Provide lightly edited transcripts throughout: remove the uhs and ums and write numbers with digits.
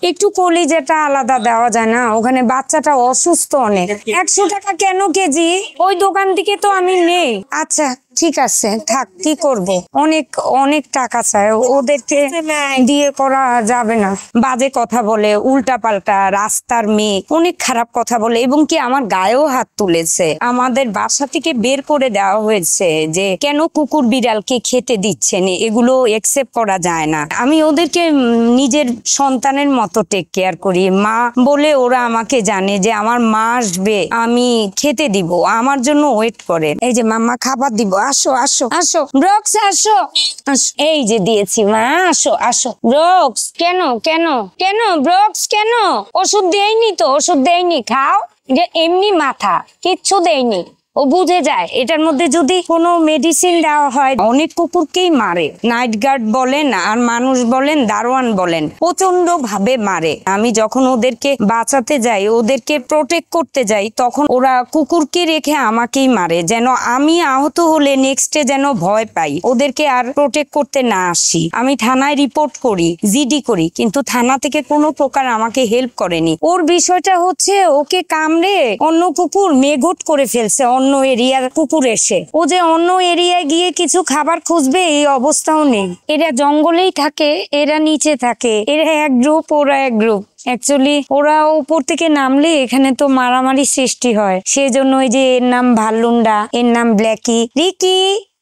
একটু কলিজাটা আলাদা দেওয়া যায় না? ওখানে বাচ্চাটা অসুস্থ অনেক। 100 টাকা কেন কেজি? ওই দোকান থেকে তো আমি নেই। আচ্ছা ঠিক আছে, থাক, কি করব, অনেক অনেক টাকা চায়, ওদেরকে দিয়ে করা যাবে না। বাজে কথা বলে, উল্টা পাল্টা, রাস্তার মেয়ে, অনেক খারাপ কথা বলে, এবং কি আমার গায়েও হাত তুলেছে। আমাদের বাসা থেকে বের করে দেওয়া হয়েছে যে কেন কুকুর বিড়ালকে খেতে দিচ্ছেন, এগুলো একসেপ্ট করা যায় না। আমি ওদেরকে নিজের সন্তানের মতো টেক কেয়ার করি, মা বলে ওরা আমাকে জানে যে আমার মা আসবে, আমি খেতে দিব, আমার জন্য ওয়েট করে। এই যে মাম্মা খাবার দিব, আসো আসো আসো ব্রক্স, আসো আসো, এই যে দিয়েছি মা, আসো আসো ব্রক্স। কেন কেন কেন ব্রক্স কেন? ওষুধ দেয়নি তো, ওষুধ দেয়নি, খাও। যে এমনি মাথা, কিচ্ছু দেয়নি, ও বুঝে যায় এটার মধ্যে যদি কোনো মেডিসিন দেওয়া হয়। অনেক কুকুরকেই মারে, নাইট গার্ড বলেন আর মানুষ বলেন, দারোয়ান বলেন, প্রচন্ড ভাবে মারে। আমি যখন ওদেরকে বাঁচাতে যাই, ওদেরকে প্রোটেক্ট করতে যাই, তখন ওরা কুকুরকে রেখে আমাকেই মারে, যেন আমি আহত হলে নেক্সটে যেন ভয় পাই, ওদেরকে আর প্রোটেক্ট করতে না আসি। আমি থানায় রিপোর্ট করি, জিডি করি, কিন্তু থানা থেকে কোনো প্রকার আমাকে হেল্প করেনি। ওর বিষয়টা হচ্ছে ওকে কামড়ে অন্য কুকুর মেঘট করে ফেলছে, অন্য এরিয়ার কুকুর এসে। ও যে অন্য এরিয়ায় গিয়ে কিছু খাবার খুঁজবে এই অবস্থাও নেই। এরা জঙ্গলেই থাকে, এরা নিচে থাকে, এরা এক গ্রুপ, ওরা এক গ্রুপ। অ্যাকচুয়ালি ওরা উপর থেকে নামলে এখানে তো মারামারি সৃষ্টি হয়, সেজন্য ওই যে এর নাম ভাল্লুন্ডা, এর নাম ব্ল্যাকি। রিকি,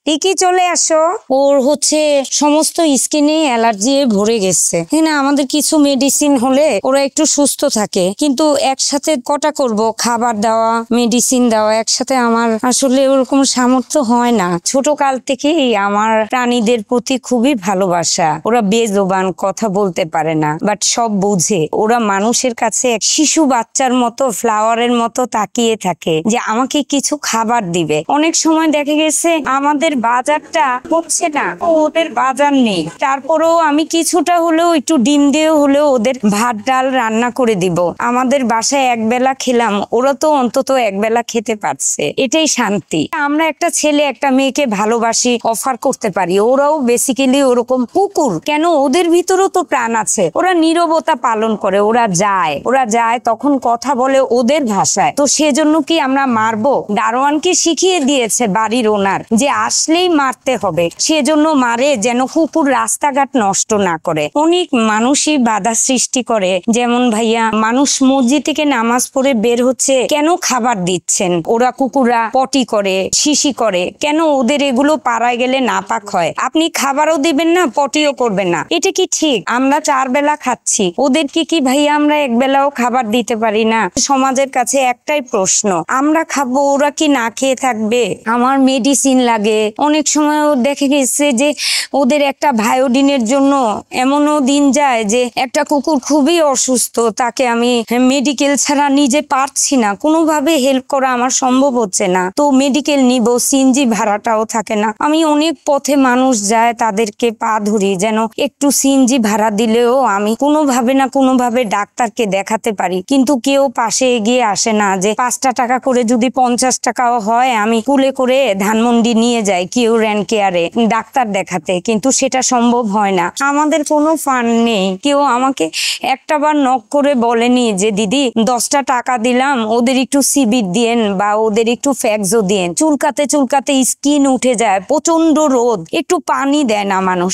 রিকি চলে আসো। ওর হচ্ছে সমস্ত স্কিনে অ্যালার্জি ভরে গেছে। হ্যাঁ, আমাদের কিছু মেডিসিন হলে ওরা একটু সুস্থ থাকে, কিন্তু একসাথে কটা করব, খাবার দেওয়া, মেডিসিন দেওয়া, একসাথে আমার আসলে ওরকম সামর্থ্য হয় না। ছোট কাল থেকেই আমার প্রাণীদের প্রতি খুবই ভালোবাসা। ওরা বেজবান, কথা বলতে পারে না, বাট সব বুঝে। ওরা মানুষের কাছে এক শিশু বাচ্চার মতো, ফ্লাওয়ারের মতো তাকিয়ে থাকে যে আমাকে কিছু খাবার দিবে। অনেক সময় দেখা গেছে আমাদের বাজারটা হচ্ছে না, ওদের বাজার নেই, তারপরেও আমি কিছুটা হলেও একটু ডিম দিয়ে হলেও ওদের ভাত ডাল রান্না করে দিব। আমাদের বাসায় একবেলা খেলাম, ওরা তো অন্তত একবেলা খেতে পারছে, এটাই শান্তি। আমরা একটা ছেলে একটা মেয়েকে ভালোবাসি, অফার করতে পারি। ওরাও বেসিক্যালি ওরকম কুকুর, কেন ওদের ভিতরেও তো প্রাণ আছে। ওরা নীরবতা পালন করে, ওরা যায় তখন কথা বলে ওদের ভাষায়। তো সেজন্য কি আমরা মারবো? দারোয়ানকে শিখিয়ে দিয়েছে বাড়ির ওনার যে আসলেই মারতে হবে, সেজন্য মারে যেন কুকুর রাস্তাঘাট নষ্ট না করে। অনেক মানুষই বাধা সৃষ্টি করে, যেমন ভাইয়া মানুষ মসজিদ থেকে নামাজ পড়ে বের হচ্ছে, কেন খাবার দিচ্ছেন? ওরা কুকুররা পটি করে, শিশি করে, কেন ওদের এগুলো পাড়ায় গেলে নাপাক হয়? আপনি খাবারও দিবেন না, পটিও করবেন না, এটা কি ঠিক? আমরা 4 বেলা খাচ্ছি, ওদের কি ভাইয়া আমরা এক বেলাও খাবার দিতে পারি না? সমাজের কাছে একটাই প্রশ্ন, আমরা খাবো, ওরা কি না খেয়ে থাকবে? আমার মেডিসিন লাগে। অনেক সময় দেখে গেছে যে ওদের একটা ভায়োডিনের জন্য এমনও দিন যায় যে একটা কুকুর খুবই অসুস্থ, তাকে আমি মেডিকেল ছাড়া নিজে পারছি না, কোনোভাবে হেল্প করা আমার সম্ভব হচ্ছে না, তো মেডিকেল নিব, সিএনজি ভাড়াটাও থাকে না। আমি অনেক পথে মানুষ যায়, তাদেরকে পা ধরি যেন একটু সিএনজি ভাড়া দিলেও আমি কোনোভাবে না কোনোভাবে ডাক্তারকে দেখাতে পারি, কিন্তু কেউ পাশে এগিয়ে আসে না যে 5টা টাকা করে যদি 50 টাকাও হয় আমি কুলে করে ধানমন্ডি নিয়ে যাই কেউ র্যান কেয়ারে ডাক্তার দেখাতে, কিন্তু সেটা সম্ভব হয় না। আমাদের কোনো ফান্ড নেই। কেউ আমাকে একটাবার নক করে বলেনি যে দিদি 10টা টাকা দিলাম, ওদের একটু সিবিট দিয়েন বা ওদের একটু ফ্যাক্সও দিয়েন। চুলকাতে চুলকাতে স্কিন উঠে যায়, প্রচন্ড রোদ, একটু পানি দেয় না মানুষ।